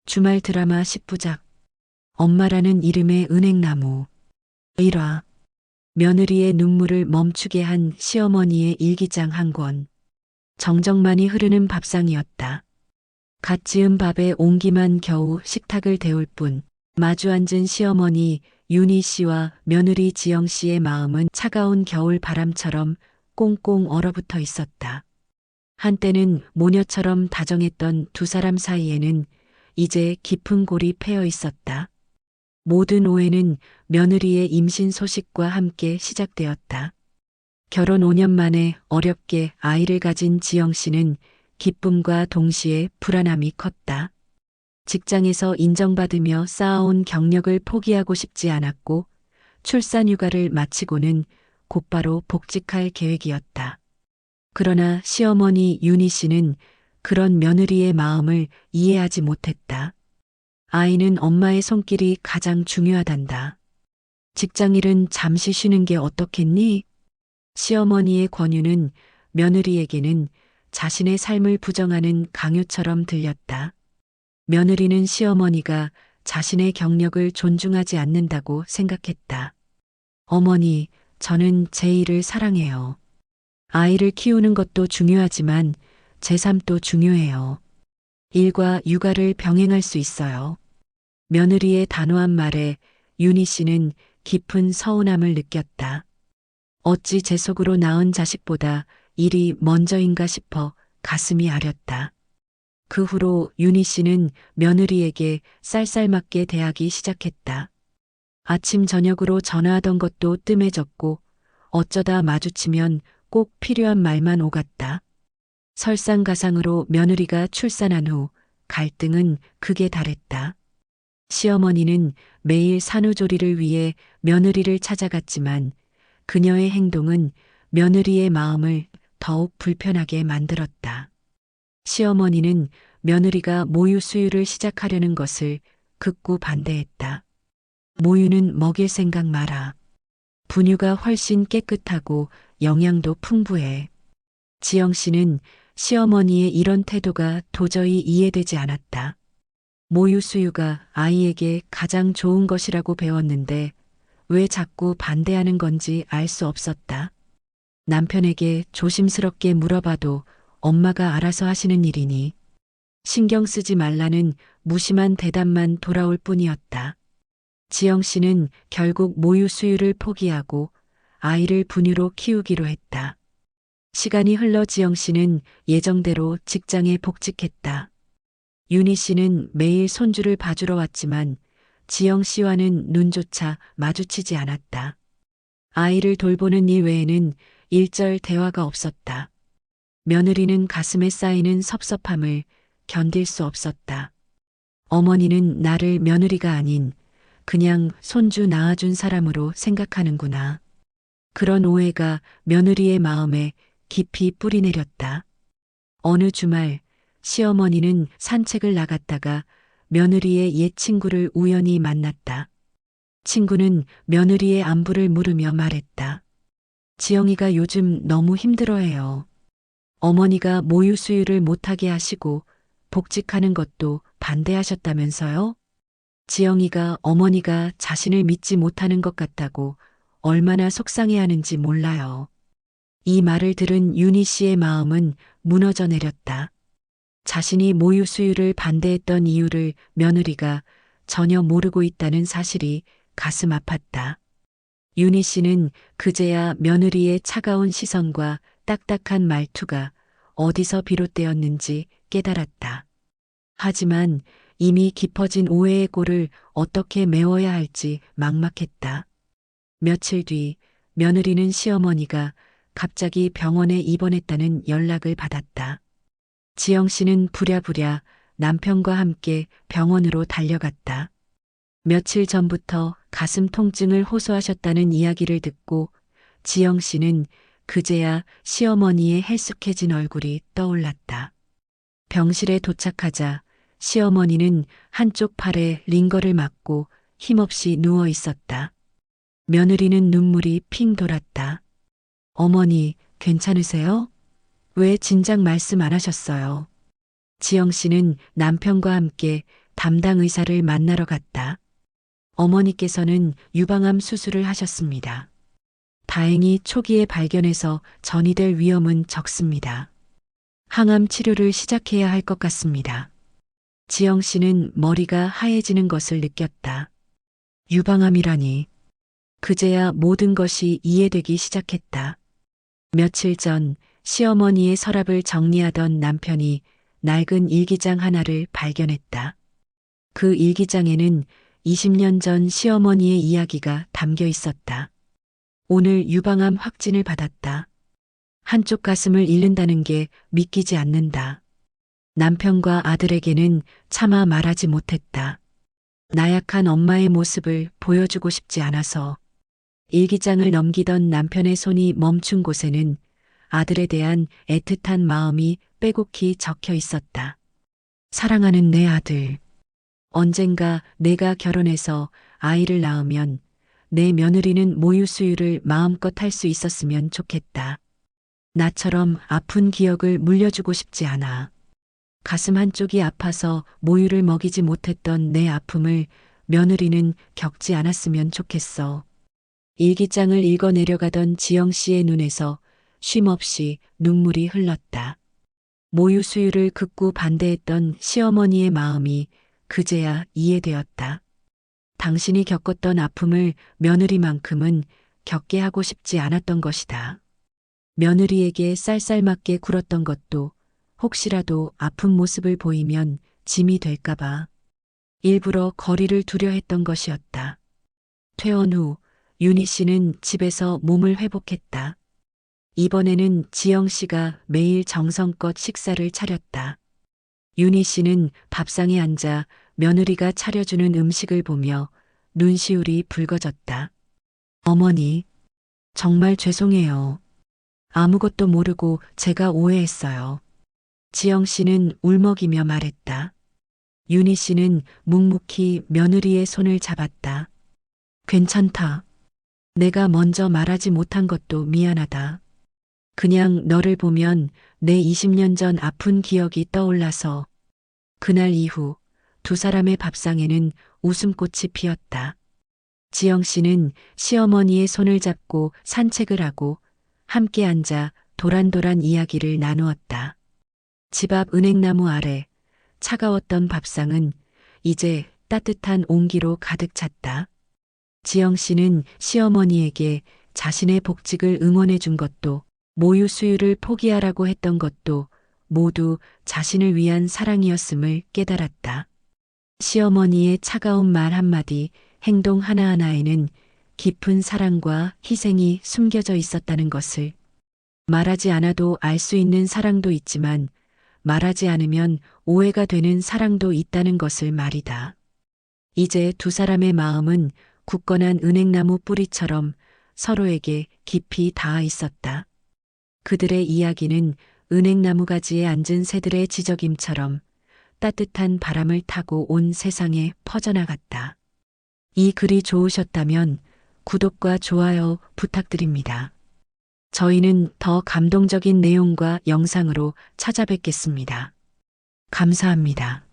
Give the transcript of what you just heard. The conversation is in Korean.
주말 드라마 10부작 엄마라는 이름의 은행나무 1화 며느리의 눈물을 멈추게 한 시어머니의 일기장 한 권. 정적만이 흐르는 밥상이었다. 갓 지은 밥에 온기만 겨우 식탁을 데울 뿐 마주 앉은 시어머니 윤희 씨와 며느리 지영 씨의 마음은 차가운 겨울 바람처럼 꽁꽁 얼어붙어 있었다. 한때는 모녀처럼 다정했던 두 사람 사이에는 이제 깊은 골이 패여 있었다. 모든 오해는 며느리의 임신 소식과 함께 시작되었다. 결혼 5년 만에 어렵게 아이를 가진 지영 씨는 기쁨과 동시에 불안함이 컸다. 직장에서 인정받으며 쌓아온 경력을 포기하고 싶지 않았고 출산 휴가를 마치고는 곧바로 복직할 계획이었다. 그러나 시어머니 윤희 씨는 그런 며느리의 마음을 이해하지 못했다. 아이는 엄마의 손길이 가장 중요하단다. 직장일은 잠시 쉬는 게 어떻겠니? 시어머니의 권유는 며느리에게는 자신의 삶을 부정하는 강요처럼 들렸다. 며느리는 시어머니가 자신의 경력을 존중하지 않는다고 생각했다. 어머니, 저는 제 일을 사랑해요. 아이를 키우는 것도 중요하지만 제 삶도 중요해요. 일과 육아를 병행할 수 있어요. 며느리의 단호한 말에 윤희 씨는 깊은 서운함을 느꼈다. 어찌 제 속으로 낳은 자식보다 일이 먼저인가 싶어 가슴이 아렸다. 그 후로 윤희 씨는 며느리에게 쌀쌀맞게 대하기 시작했다. 아침 저녁으로 전화하던 것도 뜸해졌고 어쩌다 마주치면 꼭 필요한 말만 오갔다. 설상가상으로 며느리가 출산한 후 갈등은 극에 달했다. 시어머니는 매일 산후조리를 위해 며느리를 찾아갔지만 그녀의 행동은 며느리의 마음을 더욱 불편하게 만들었다. 시어머니는 며느리가 모유 수유를 시작하려는 것을 극구 반대했다. 모유는 먹일 생각 마라. 분유가 훨씬 깨끗하고 영양도 풍부해. 지영 씨는 시어머니의 이런 태도가 도저히 이해되지 않았다. 모유 수유가 아이에게 가장 좋은 것이라고 배웠는데 왜 자꾸 반대하는 건지 알 수 없었다. 남편에게 조심스럽게 물어봐도 엄마가 알아서 하시는 일이니 신경 쓰지 말라는 무심한 대답만 돌아올 뿐이었다. 지영 씨는 결국 모유 수유를 포기하고 아이를 분유로 키우기로 했다. 시간이 흘러 지영 씨는 예정대로 직장에 복직했다. 윤희 씨는 매일 손주를 봐주러 왔지만 지영 씨와는 눈조차 마주치지 않았다. 아이를 돌보는 일 외에는 일절 대화가 없었다. 며느리는 가슴에 쌓이는 섭섭함을 견딜 수 없었다. 어머니는 나를 며느리가 아닌 그냥 손주 낳아준 사람으로 생각하는구나. 그런 오해가 며느리의 마음에 깊이 뿌리내렸다. 어느 주말 시어머니는 산책을 나갔다가 며느리의 옛 친구를 우연히 만났다. 친구는 며느리의 안부를 물으며 말했다. 지영이가 요즘 너무 힘들어해요. 어머니가 모유 수유를 못하게 하시고 복직하는 것도 반대하셨다면서요? 지영이가 어머니가 자신을 믿지 못하는 것 같다고 얼마나 속상해하는지 몰라요. 이 말을 들은 윤희 씨의 마음은 무너져 내렸다. 자신이 모유 수유를 반대했던 이유를 며느리가 전혀 모르고 있다는 사실이 가슴 아팠다. 윤희 씨는 그제야 며느리의 차가운 시선과 딱딱한 말투가 어디서 비롯되었는지 깨달았다. 하지만 이미 깊어진 오해의 골을 어떻게 메워야 할지 막막했다. 며칠 뒤 며느리는 시어머니가 갑자기 병원에 입원했다는 연락을 받았다. 지영 씨는 부랴부랴 남편과 함께 병원으로 달려갔다. 며칠 전부터 가슴 통증을 호소하셨다는 이야기를 듣고 지영 씨는 그제야 시어머니의 헬쑥해진 얼굴이 떠올랐다. 병실에 도착하자 시어머니는 한쪽 팔에 링거를 맞고 힘없이 누워 있었다. 며느리는 눈물이 핑 돌았다. 어머니, 괜찮으세요? 왜 진작 말씀 안 하셨어요? 지영 씨는 남편과 함께 담당 의사를 만나러 갔다. 어머니께서는 유방암 수술을 하셨습니다. 다행히 초기에 발견해서 전이될 위험은 적습니다. 항암 치료를 시작해야 할 것 같습니다. 지영 씨는 머리가 하얘지는 것을 느꼈다. 유방암이라니. 그제야 모든 것이 이해되기 시작했다. 며칠 전 시어머니의 서랍을 정리하던 남편이 낡은 일기장 하나를 발견했다. 그 일기장에는 20년 전 시어머니의 이야기가 담겨 있었다. 오늘 유방암 확진을 받았다. 한쪽 가슴을 잃는다는 게 믿기지 않는다. 남편과 아들에게는 차마 말하지 못했다. 나약한 엄마의 모습을 보여주고 싶지 않아서. 일기장을 넘기던 남편의 손이 멈춘 곳에는 아들에 대한 애틋한 마음이 빼곡히 적혀 있었다. 사랑하는 내 아들. 언젠가 내가 결혼해서 아이를 낳으면 내 며느리는 모유 수유를 마음껏 할 수 있었으면 좋겠다. 나처럼 아픈 기억을 물려주고 싶지 않아. 가슴 한쪽이 아파서 모유를 먹이지 못했던 내 아픔을 며느리는 겪지 않았으면 좋겠어. 일기장을 읽어 내려가던 지영 씨의 눈에서 쉼없이 눈물이 흘렀다. 모유 수유를 극구 반대했던 시어머니의 마음이 그제야 이해되었다. 당신이 겪었던 아픔을 며느리만큼은 겪게 하고 싶지 않았던 것이다. 며느리에게 쌀쌀맞게 굴었던 것도 혹시라도 아픈 모습을 보이면 짐이 될까봐 일부러 거리를 두려 했던 것이었다. 퇴원 후 윤희 씨는 집에서 몸을 회복했다. 이번에는 지영 씨가 매일 정성껏 식사를 차렸다. 윤희 씨는 밥상에 앉아 며느리가 차려주는 음식을 보며 눈시울이 붉어졌다. 어머니, 정말 죄송해요. 아무것도 모르고 제가 오해했어요. 지영 씨는 울먹이며 말했다. 윤희 씨는 묵묵히 며느리의 손을 잡았다. 괜찮다. 내가 먼저 말하지 못한 것도 미안하다. 그냥 너를 보면 내 20년 전 아픈 기억이 떠올라서. 그날 이후 두 사람의 밥상에는 웃음꽃이 피었다. 지영 씨는 시어머니의 손을 잡고 산책을 하고 함께 앉아 도란도란 이야기를 나누었다. 집 앞 은행나무 아래 차가웠던 밥상은 이제 따뜻한 온기로 가득 찼다. 지영 씨는 시어머니에게 자신의 복직을 응원해 준 것도 모유 수유를 포기하라고 했던 것도 모두 자신을 위한 사랑이었음을 깨달았다. 시어머니의 차가운 말 한마디, 행동 하나하나에는 깊은 사랑과 희생이 숨겨져 있었다는 것을. 말하지 않아도 알 수 있는 사랑도 있지만 말하지 않으면 오해가 되는 사랑도 있다는 것을 말이다. 이제 두 사람의 마음은 굳건한 은행나무 뿌리처럼 서로에게 깊이 닿아 있었다. 그들의 이야기는 은행나무 가지에 앉은 새들의 지저김처럼 따뜻한 바람을 타고 온 세상에 퍼져나갔다. 이 글이 좋으셨다면 구독과 좋아요 부탁드립니다. 저희는 더 감동적인 내용과 영상으로 찾아뵙겠습니다. 감사합니다.